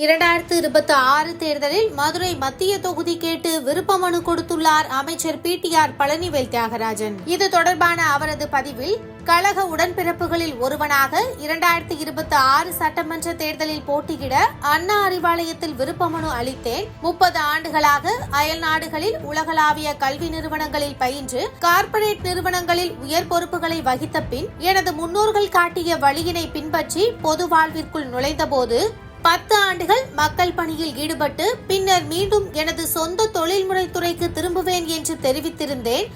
2026 தேர்தலில் மதுரை மத்திய தொகுதி கேட்டு விருப்ப மனு கொடுத்துள்ளார் அமைச்சர் PTR பழனிவேல் தியாகராஜன். இது தொடர்பான அவரது பதிவில், கழக உடன்பிறப்புகளில் ஒருவனாக 2026 சட்டமன்ற தேர்தலில் போட்டியிட அண்ணா அறிவாலயத்தில் விருப்ப மனு அளித்தேன். 30 ஆண்டுகளாக அயல் நாடுகளில் உலகளாவிய கல்வி நிறுவனங்களில் பயின்று கார்ப்பரேட் நிறுவனங்களில் உயர் பொறுப்புகளை வகித்த பின் எனது முன்னோர்கள் காட்டிய வழியினை பின்பற்றி பொது வாழ்விற்குள் நுழைந்தபோது 10 ஆண்டுகள் மக்கள் பணியில் ஈடுபட்டு பின்னர் மீண்டும் எனது சொந்த தொழில்முறை துறைக்கு திரும்புவேன் என்று தெரிவித்திருந்தேன்.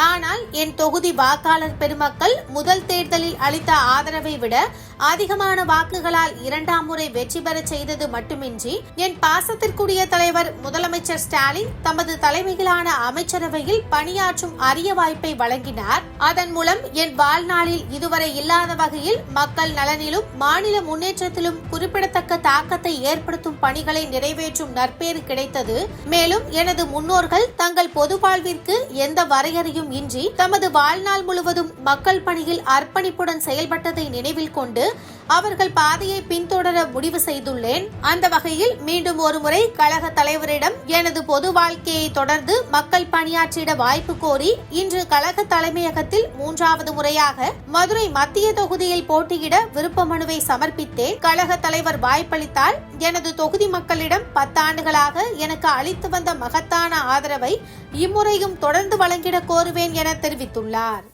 ஆனால் என் தொகுதி வாக்காளர் பெருமக்கள் முதல் தேர்தலில் அளித்த ஆதரவை விட அதிகமான வாக்குகளால் 2ஆம் முறை வெற்றி பெற செய்தது மட்டுமின்றி என் பாசத்திற்குரிய தலைவர் முதலமைச்சர் ஸ்டாலின் தமது தலைமையிலான அமைச்சரவையில் பணியாற்றும் அரிய வாய்ப்பை வழங்கினார். அதன் மூலம் என் வாழ்நாளில் இதுவரை இல்லாத வகையில் மக்கள் நலனிலும் மாநில முன்னேற்றத்திலும் குறிப்பிடத்தக்க தாக்கத்தை ஏற்படுத்தும் பணிகளை நிறைவேற்றும் நற்பேறு கிடைத்தது. மேலும் எனது முன்னோர்கள் தங்கள் பொது வாழ்விற்கு எந்த வரையறையும் இன்றி தமது வாழ்நாள் முழுவதும் மக்கள் பணியில் அர்ப்பணிப்புடன் செயல்பட்டதை நினைவில் கொண்டு அவர்கள் பாதையை பின்தொடர முடிவு செய்துள்ளேன். அந்த வகையில் மீண்டும் ஒருமுறை கழக தலைவரிடம் எனது பொது வாழ்க்கையை தொடர்ந்து மக்கள் பணியாற்றிட வாய்ப்பு கோரி இன்று கழக தலைமையகத்தில் 3வது முறையாக மதுரை மத்திய தொகுதியில் போட்டியிட விருப்ப மனுவை சமர்ப்பித்தேன். கழக தலைவர் வாய்ப்பளித்தால் எனது தொகுதி மக்களிடம் 10 ஆண்டுகளாக எனக்கு அளித்து வந்த மகத்தான ஆதரவை இம்முறையும் தொடர்ந்து வழங்கிட கோருவேன் என தெரிவித்துள்ளார்.